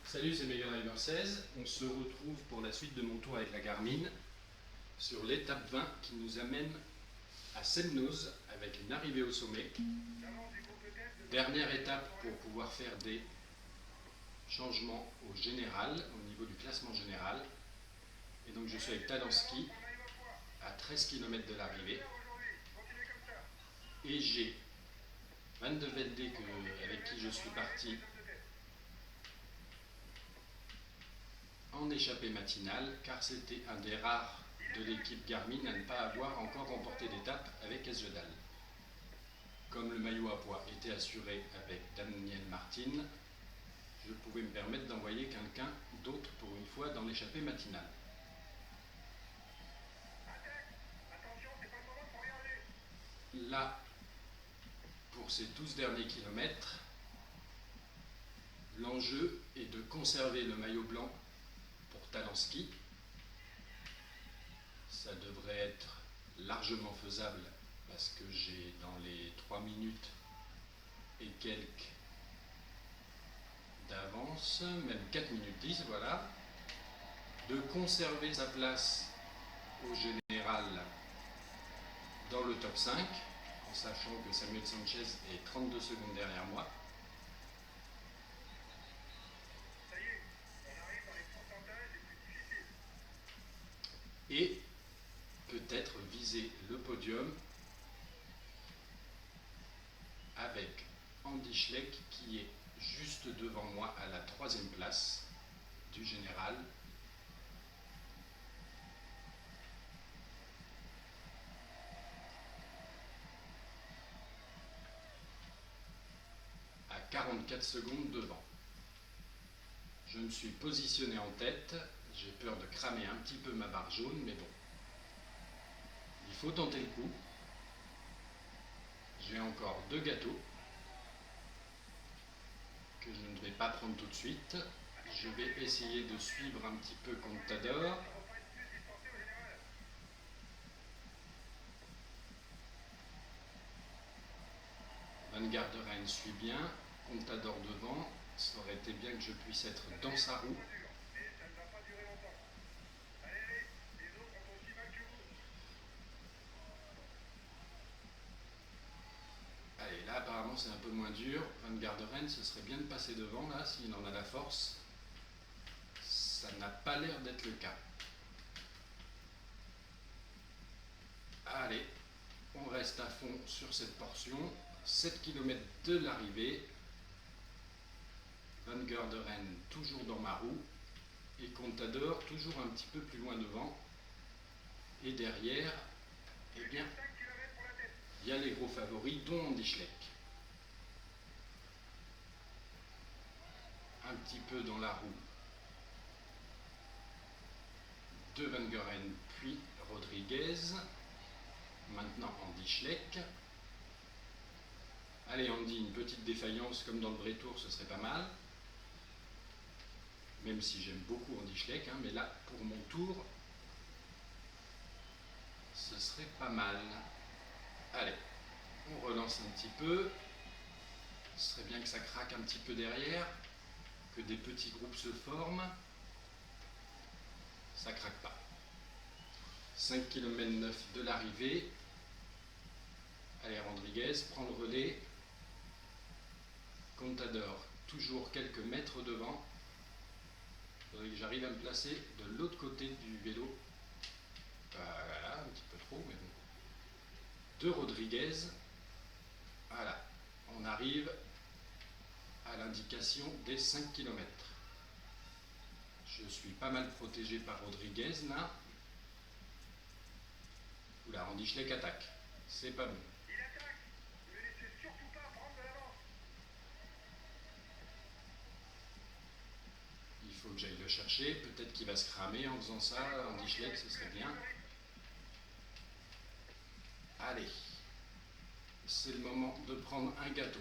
Salut, c'est Mega 16. On se retrouve pour la suite de mon tour avec la Garmin sur l'étape 20 qui nous amène à Semnoz avec une arrivée au sommet. Dernière étape pour pouvoir faire des changements au général, au niveau du classement général. Et donc je suis avec Talansky à 13 km de l'arrivée. Et j'ai Van de Velde avec qui je suis parti en échappée matinale, car c'était un des rares de l'équipe Garmin à ne pas avoir encore remporté d'étape avec Esjedal. Comme le maillot à poids était assuré avec Daniel Martin, je pouvais me permettre d'envoyer quelqu'un d'autre pour une fois dans l'échappée matinale. Là, pour ces 12 derniers kilomètres, l'enjeu est de conserver le maillot blanc pour Talansky. Ça devrait être largement faisable parce que j'ai dans les 3 minutes et quelques d'avance, même 4 minutes 10, voilà. De conserver sa place au général dans le top 5, en sachant que Samuel Sanchez est 32 secondes derrière moi. Et peut-être viser le podium avec Andy Schleck qui est juste devant moi à la 3e place du général. À 44 secondes devant. Je me suis positionné en tête, j'ai peur de cramer un petit peu ma barre jaune, mais bon. Il faut tenter le coup. J'ai encore 2 gâteaux que je ne vais pas prendre tout de suite. Je vais essayer de suivre un petit peu Contador. Van Garderen suit bien, Contador devant. Ça aurait été bien que je puisse être dans sa roue. Allez, là apparemment c'est un peu moins dur. Van Garderen, ce serait bien de passer devant là, s'il en a la force. Ça n'a pas l'air d'être le cas. Allez, on reste à fond sur cette portion. 7 km de l'arrivée. Van Garderen toujours dans ma roue. Et Contador toujours un petit peu plus loin devant. Et derrière, eh bien, il y a les gros favoris, dont Andy Schleck. Un petit peu dans la roue de Van Garderen, puis Rodriguez. Maintenant Andy Schleck. Allez Andy, une petite défaillance comme dans le vrai tour, ce serait pas mal. Même si j'aime beaucoup Andy Schleck, mais là, pour mon tour, ce serait pas mal. Allez, on relance un petit peu. Ce serait bien que ça craque un petit peu derrière, que des petits groupes se forment. Ça craque pas. 5 km 9 de l'arrivée. Allez, Rodriguez prend le relais. Contador, toujours quelques mètres devant. Il faudrait que j'arrive à me placer de l'autre côté du vélo. Voilà, un petit peu trop, mais bon. De Rodriguez. Voilà, on arrive à l'indication des 5 km. Je suis pas mal protégé par Rodriguez là. Oula, Andy Schleck attaque. C'est pas bon. Il attaque. Ne laissez surtout pas prendre de l'avance. Il faut que j'aille le chercher. Peut-être qu'il va se cramer en faisant ça. Andy Schleck, ce serait bien. Allez. C'est le moment de prendre un gâteau.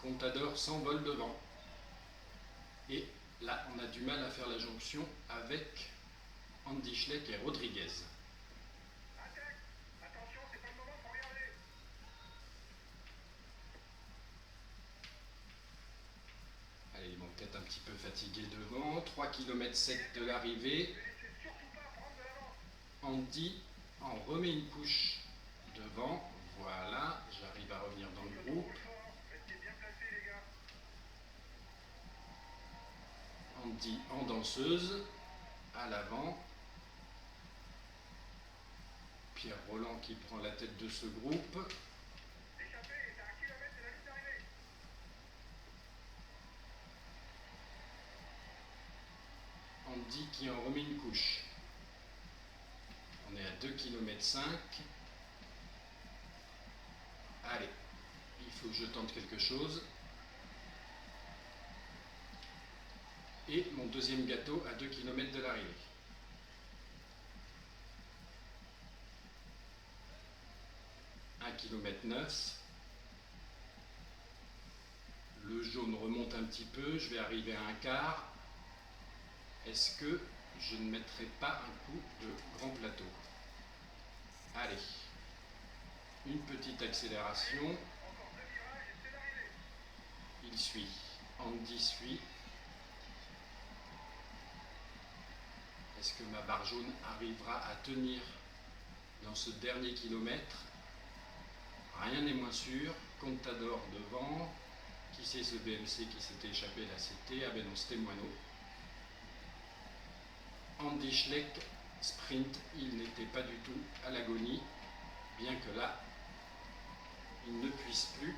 Contador s'envole devant. Et là, on a du mal à faire la jonction avec Andy Schleck et Rodriguez. Attaque. Attention, c'est pas le moment pour regarder. petit peu fatigué devant. 3 km 7 de l'arrivée. Ne laissez surtout pas prendre de l'avance. Andy en remet une couche devant. Voilà, j'arrive à revenir dans le groupe. Restez bien placés, les gars. Andy en danseuse, à l'avant. Pierre Roland qui prend la tête de ce groupe. L'échappée est à 1 kilomètre de la ligne d'arrivée. Andy qui en remet une couche. On est à 2 km 5. Allez, il faut que je tente quelque chose. Et mon deuxième gâteau à 2 km de l'arrivée. Km 9. Le jaune remonte un petit peu, je vais arriver à un quart. Est-ce que je ne mettrai pas un coup de grand plateau? Allez, une petite accélération. Encore 2 virages et c'est l'arrivée. Il suit, Andy suit. Est-ce que ma barre jaune arrivera à tenir dans ce dernier kilomètre? Rien n'est moins sûr. Contador devant. Qui c'est ce BMC qui s'était échappé là? C'était, ah ben non, c'était Moineau. Andy Schleck, sprint, il n'était pas du tout à l'agonie, bien que là, il ne puisse plus.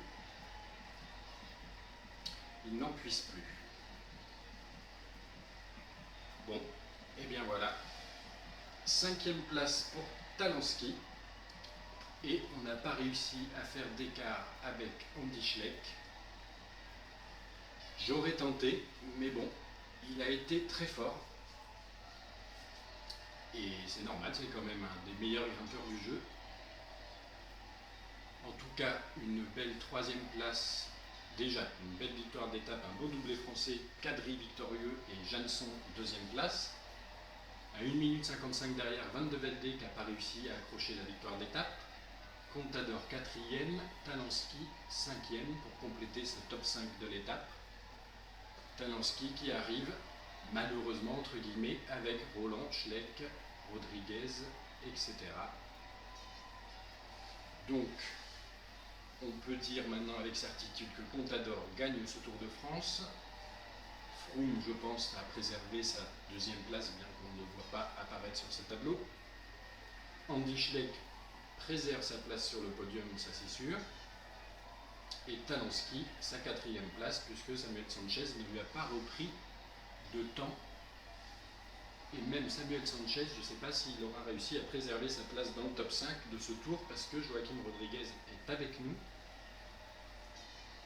Il n'en puisse plus. Bon, et bien voilà. 5e place pour Talansky. Et on n'a pas réussi à faire d'écart avec Andy Schleck. J'aurais tenté, mais bon, il a été très fort. Et c'est normal, c'est quand même un des meilleurs grimpeurs du jeu. En tout cas, une belle 3e place. Déjà, une belle victoire d'étape, un beau doublé français, Kadri victorieux et Jansson 2e place. À 1 minute 55 derrière, Van de Velde qui n'a pas réussi à accrocher la victoire d'étape. Contador 4e, Talansky 5e pour compléter ce top 5 de l'étape. Talansky qui arrive malheureusement entre guillemets avec Roland, Schleck, Rodriguez, etc. Donc on peut dire maintenant avec certitude que Contador gagne ce Tour de France. Froome, je pense, a préservé sa 2e place, bien qu'on ne le voit pas apparaître sur ce tableau. Andy Schleck préserve sa place sur le podium, ça c'est sûr. Et Talansky, sa 4e place, puisque Samuel Sanchez ne lui a pas repris de temps. Et même Samuel Sanchez, je ne sais pas s'il aura réussi à préserver sa place dans le top 5 de ce tour, parce que Joaquim Rodriguez est avec nous,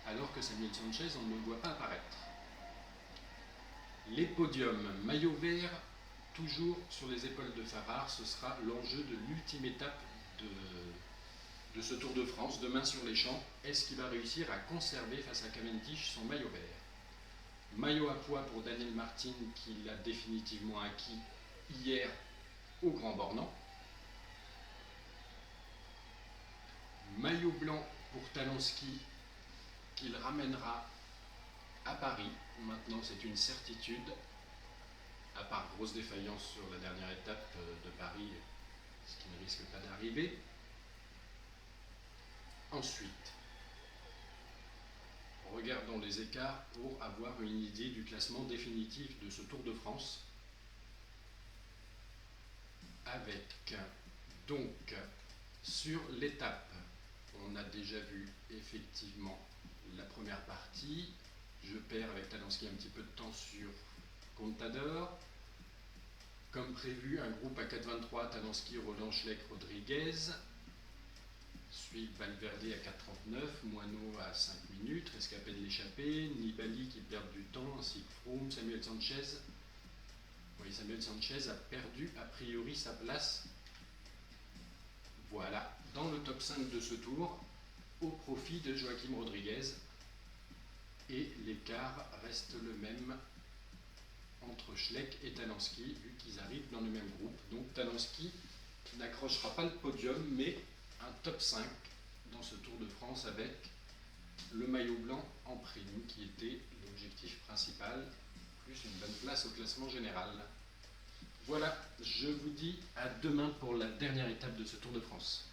alors que Samuel Sanchez, on ne le voit pas apparaître. Les podiums, maillot vert, toujours sur les épaules de Farrar, ce sera l'enjeu de l'ultime étape de ce Tour de France, demain sur les champs. Est-ce qu'il va réussir à conserver face à Cavendish son maillot vert? Maillot à pois pour Daniel Martin, qui l'a définitivement acquis hier au Grand Bornand. Maillot blanc pour Talansky, qu'il ramènera à Paris. Maintenant, c'est une certitude, à part grosse défaillance sur la dernière étape de Paris, ce qui ne risque pas d'arriver. Ensuite, regardons les écarts pour avoir une idée du classement définitif de ce Tour de France. Avec donc sur l'étape, on a déjà vu effectivement la première partie. Je perds avec Talansky un petit peu de temps sur Contador. Comme prévu, un groupe à 4,23, Talansky, Roland, Schleck, Rodriguez. Suivent Valverde à 4,39, Moineau à 5 minutes, rescapé de l'échappée, Nibali qui perd du temps, ainsi que Froome, Samuel Sanchez. Oui, Samuel Sanchez a perdu a priori sa place. Voilà, dans le top 5 de ce tour, au profit de Joaquim Rodriguez. Et l'écart reste le même entre Schleck et Talansky, vu qu'ils arrivent dans le même groupe. Donc Talansky n'accrochera pas le podium, mais un top 5 dans ce Tour de France avec le maillot blanc en prime, qui était l'objectif principal. plus une bonne place au classement général. Voilà, je vous dis à demain pour la dernière étape de ce Tour de France.